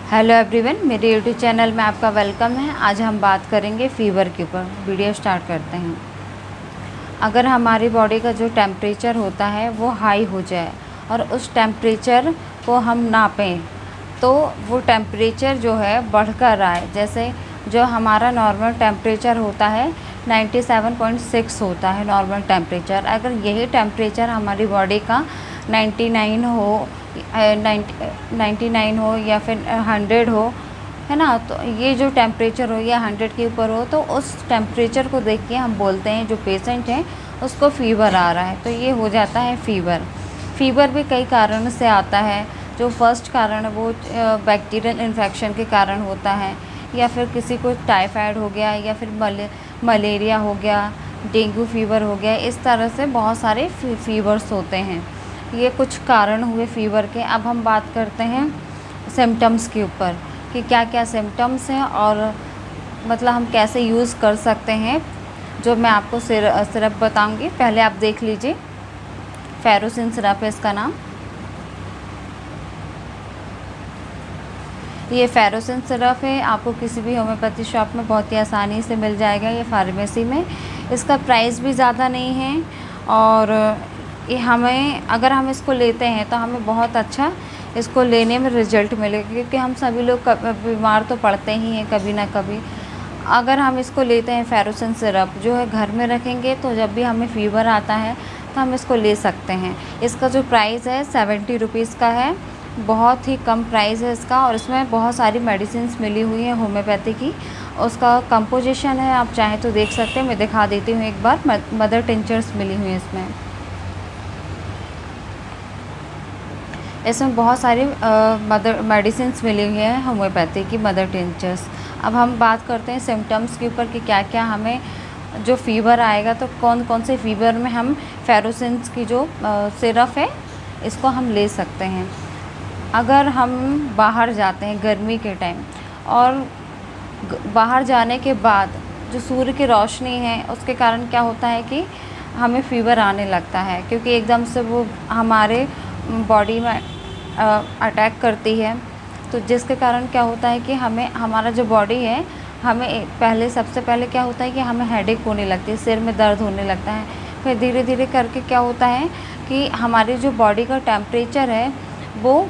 Hello everyone, मेरे YouTube channel में आपका वेलकम है। आज हम बात करेंगे फ़ीवर के ऊपर। वीडियो स्टार्ट करते हैं। अगर हमारी बॉडी का जो टेम्परेचर होता है वो हाई हो जाए और उस टेम्परेचर को हम नापें तो वो टेम्परेचर जो है बढ़कर आए, जैसे जो हमारा नॉर्मल टेम्परेचर होता है 97.6 होता है नॉर्मल टेम्परेचर। अगर यही टेम्परेचर हमारी बॉडी का 99 हो, 99 हो या फिर 100 हो, है ना, तो ये जो टेम्परेचर हो या 100 के ऊपर हो तो उस टेम्परेचर को देख के हम बोलते हैं जो पेशेंट है उसको फ़ीवर आ रहा है। तो ये हो जाता है फ़ीवर। फ़ीवर भी कई कारणों से आता है। जो फर्स्ट कारण है वो बैक्टीरियल इन्फेक्शन के कारण होता है, या फिर किसी को टाइफाइड हो गया, या फिर मलेरिया हो गया, डेंगू फ़ीवर हो गया। इस तरह से बहुत सारे फ़ीवर्स होते हैं। ये कुछ कारण हुए फ़ीवर के। अब हम बात करते हैं सिम्टम्स के ऊपर कि क्या क्या सिम्टम्स हैं और मतलब हम कैसे यूज़ कर सकते हैं। जो मैं आपको सिरप बताऊंगी, पहले आप देख लीजिए। फेरोसिन सिरप है इसका नाम। ये फेरोसिन सिरप है, आपको किसी भी होम्योपैथी शॉप में बहुत ही आसानी से मिल जाएगा। ये फार्मेसी में। इसका प्राइस भी ज़्यादा नहीं है और ये हमें, अगर हम इसको लेते हैं तो हमें बहुत अच्छा इसको लेने में रिज़ल्ट मिलेगा, क्योंकि हम सभी लोग बीमार तो पड़ते ही हैं कभी ना कभी। अगर हम इसको लेते हैं फेरोसिन सिरप जो है घर में रखेंगे तो जब भी हमें फ़ीवर आता है तो हम इसको ले सकते हैं। इसका जो प्राइस है 70 रुपीज़ का है। बहुत ही कम प्राइस है इसका और इसमें बहुत सारी मेडिसिन्स मिली हुई हैं होम्योपैथी की। उसका कंपोजिशन है, आप चाहें तो देख सकते हैं। मैं दिखा देती हूँ एक बार। मदर टिंचर्स मिली हुई हैं इसमें बहुत सारी मदर मेडिसिन्स मिली हुई हैं होम्योपैथी की, मदर टिंचर्स। अब हम बात करते हैं सिम्टम्स के ऊपर कि क्या क्या हमें जो फ़ीवर आएगा तो कौन कौन से फ़ीवर में हम फेरोसिन की जो सिरप है इसको हम ले सकते हैं। अगर हम बाहर जाते हैं गर्मी के टाइम और बाहर जाने के बाद जो सूर्य की रोशनी है उसके कारण क्या होता है कि हमें फ़ीवर आने लगता है, क्योंकि एकदम से वो हमारे बॉडी में अटैक करती है। तो जिसके कारण क्या होता है कि हमें, हमारा जो बॉडी है, हमें सबसे पहले क्या होता है कि हमें हेडेक होने लगती है, सिर में दर्द होने लगता है। फिर धीरे धीरे करके क्या होता है कि हमारी जो बॉडी का टेम्परेचर है वो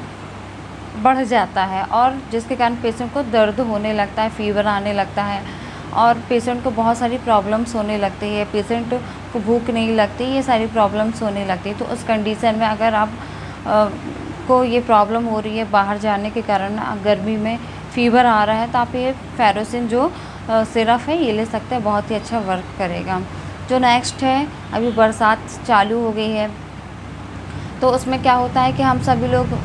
बढ़ जाता है और जिसके कारण पेशेंट को दर्द होने लगता है, फ़ीवर आने लगता है और पेशेंट को बहुत सारी प्रॉब्लम्स होने लगती है। पेशेंट को भूख नहीं लगती, ये सारी प्रॉब्लम्स होने लगती है। तो उस कंडीशन में अगर आप को ये प्रॉब्लम हो रही है बाहर जाने के कारण, गर्मी में फ़ीवर आ रहा है, तो आप ये फेरोसिन जो सिरप है ये ले सकते हैं। बहुत ही अच्छा वर्क करेगा। जो नेक्स्ट है, अभी बरसात चालू हो गई है तो उसमें क्या होता है कि हम सभी लोग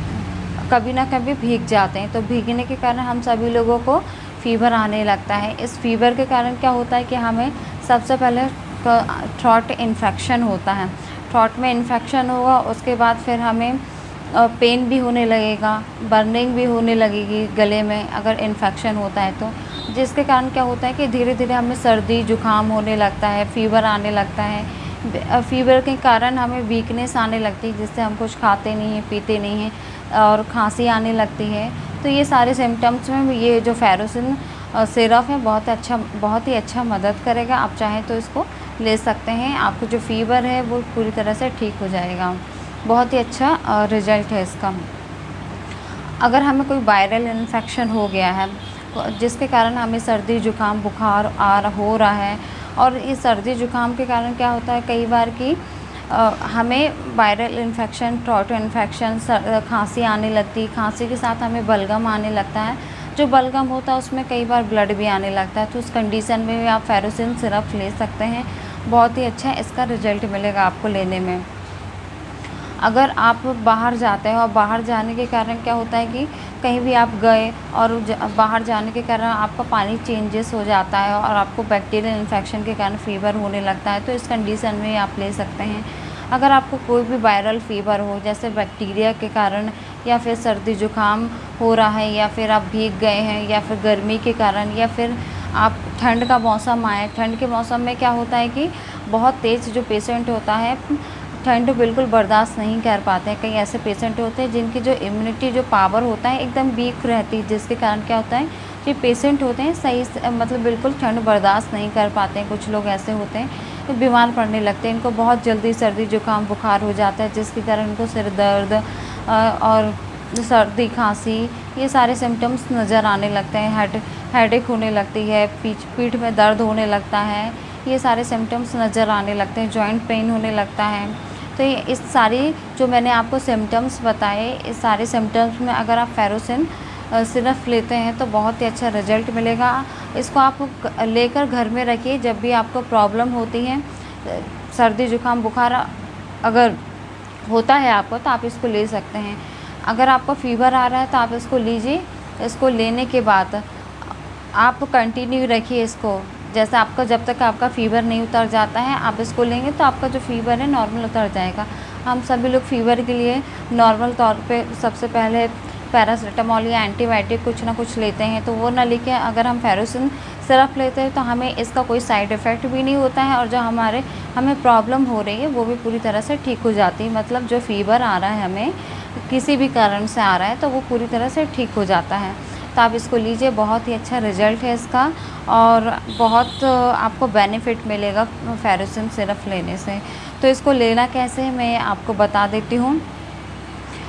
कभी ना कभी भीग जाते हैं। तो भीगने के कारण हम सभी लोगों को फ़ीवर आने लगता है। इस फ़ीवर के कारण क्या होता है कि हमें सबसे पहले थ्रोट इन्फेक्शन होता है। थ्रोट में इन्फेक्शन होगा, उसके बाद फिर हमें पेन भी होने लगेगा, बर्निंग भी होने लगेगी गले में अगर इन्फेक्शन होता है तो। जिसके कारण क्या होता है कि धीरे धीरे हमें सर्दी जुकाम होने लगता है, फ़ीवर आने लगता है। फ़ीवर के कारण हमें वीकनेस आने लगती है, जिससे हम कुछ खाते नहीं हैं, पीते नहीं हैं और खांसी आने लगती है। तो ये सारे सिम्टम्स में ये जो फेरोसिन सिरप है बहुत ही अच्छा मदद करेगा। आप चाहें तो इसको ले सकते हैं। आपको जो फ़ीवर है वो पूरी तरह से ठीक हो जाएगा। बहुत ही अच्छा रिज़ल्ट है इसका। अगर हमें कोई वायरल इन्फेक्शन हो गया है जिसके कारण हमें सर्दी जुकाम बुखार हो रहा है, और इस सर्दी जुकाम के कारण क्या होता है कई बार कि हमें वायरल इन्फेक्शन, थ्रोट इन्फेक्शन, खांसी आने लगती है। खांसी के साथ हमें बलगम आने लगता है। जो बलगम होता है उसमें कई बार ब्लड भी आने लगता है। तो उस कंडीशन में भी आप फेरोसिन सिरप ले सकते हैं। बहुत ही अच्छा इसका रिज़ल्ट मिलेगा आपको लेने में। अगर आप बाहर जाते हैं और बाहर जाने के कारण क्या होता है कि कहीं भी आप गए और बाहर जाने के कारण आपका पानी चेंजेस हो जाता है और आपको बैक्टीरियल इन्फेक्शन के कारण फ़ीवर होने लगता है, तो इस कंडीशन में आप ले सकते हैं। अगर आपको कोई भी वायरल फ़ीवर हो, जैसे बैक्टीरिया के कारण या फिर सर्दी जुकाम हो रहा है, या फिर आप भीग गए हैं, या फिर गर्मी के कारण, या फिर आप ठंड का मौसम आए। ठंड के मौसम में क्या होता है कि बहुत तेज़ जो पेशेंट होता है ठंड बिल्कुल बर्दाश्त नहीं कर पाते हैं। कई ऐसे पेशेंट होते हैं जिनकी जो इम्यूनिटी जो पावर होता है एकदम वीक रहती है, जिसके कारण क्या होता है कि पेशेंट होते हैं सही से मतलब बिल्कुल ठंड बर्दाश्त नहीं कर पाते हैं। कुछ लोग ऐसे होते हैं तो बीमार पड़ने लगते हैं, इनको बहुत जल्दी सर्दी जुकाम बुखार हो जाता है, जिसके कारण इनको सिर दर्द और सर्दी खांसी ये सारे सिम्टम्स नज़र आने लगते हैं। हेडेक होने लगती है, पीठ में दर्द होने लगता है, ये सारे सिम्टम्स नज़र आने लगते हैं। जॉइंट पेन होने लगता है। तो ये इस सारी जो मैंने आपको सिम्टम्स बताए, इस सारे सिम्टम्स में अगर आप फेरोसिन सिरप लेते हैं तो बहुत ही अच्छा रिजल्ट मिलेगा। इसको आप लेकर घर में रखिए। जब भी आपको प्रॉब्लम होती है, सर्दी जुकाम बुखार अगर होता है आपको, तो आप इसको ले सकते हैं। अगर आपको फ़ीवर आ रहा है तो आप इसको लीजिए। इसको लेने के बाद आप कंटिन्यू रखिए इसको। जैसे आपका जब तक आपका फ़ीवर नहीं उतर जाता है, आप इसको लेंगे तो आपका जो फ़ीवर है नॉर्मल उतर जाएगा। हम सभी लोग फ़ीवर के लिए नॉर्मल तौर पे सबसे पहले पैरासिटामॉल या एंटीबायोटिक कुछ ना कुछ लेते हैं, तो वो ना लेके अगर हम फेरोसिन सिरप लेते हैं तो हमें इसका कोई साइड इफ़ेक्ट भी नहीं होता है, और जो हमें प्रॉब्लम हो रही है वो भी पूरी तरह से ठीक हो जाती है। मतलब जो फ़ीवर आ रहा है हमें किसी भी कारण से आ रहा है तो वो पूरी तरह से ठीक हो जाता है। तो आप इसको लीजिए, बहुत ही अच्छा रिज़ल्ट है इसका और बहुत आपको बेनिफिट मिलेगा फेरोसिन सिरप लेने से। तो इसको लेना कैसे है मैं आपको बता देती हूँ।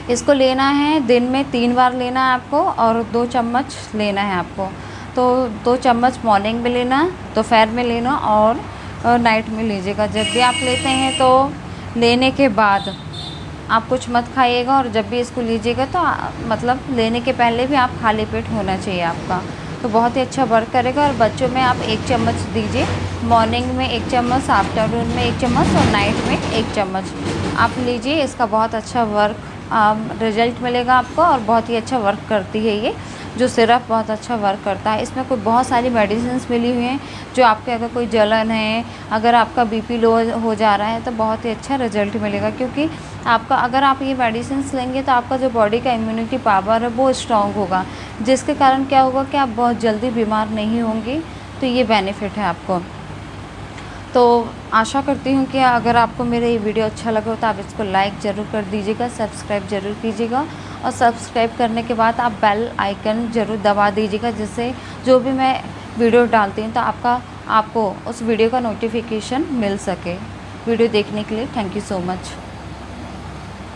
इसको लेना है दिन में 3 बार लेना है आपको, और 2 चम्मच लेना है आपको। तो 2 चम्मच मॉर्निंग में लेना, दोपहर में लेना और नाइट में लीजिएगा। जब भी आप लेते हैं तो लेने के बाद आप कुछ मत खाइएगा, और जब भी इसको लीजिएगा तो मतलब लेने के पहले भी आप खाली पेट होना चाहिए आपका। तो बहुत ही अच्छा वर्क करेगा। और बच्चों में आप 1 चम्मच दीजिए, मॉर्निंग में 1 चम्मच, आफ्टरनून में 1 चम्मच और नाइट में 1 चम्मच आप लीजिए। इसका बहुत अच्छा वर्क रिजल्ट मिलेगा आपको, और बहुत ही अच्छा वर्क करती है ये जो सिरप, बहुत अच्छा वर्क करता है। इसमें कोई बहुत सारी मेडिसिन्स मिली हुई हैं जो आपके अगर कोई जलन है, अगर आपका बीपी लो हो जा रहा है तो बहुत ही अच्छा रिजल्ट मिलेगा। क्योंकि आपका अगर आप ये मेडिसिन्स लेंगे तो आपका जो बॉडी का इम्यूनिटी पावर है वो स्ट्रॉन्ग होगा, जिसके कारण क्या होगा कि आप बहुत जल्दी बीमार नहीं होंगे। तो ये बेनिफिट है आपको। तो आशा करती हूँ कि अगर आपको मेरा ये वीडियो अच्छा लगा तो आप इसको लाइक ज़रूर कर दीजिएगा, सब्सक्राइब ज़रूर कीजिएगा, और सब्सक्राइब करने के बाद आप बेल आइकन ज़रूर दबा दीजिएगा, जिससे जो भी मैं वीडियो डालती हूँ तो आपको उस वीडियो का नोटिफिकेशन मिल सके। वीडियो देखने के लिए थैंक यू सो मच।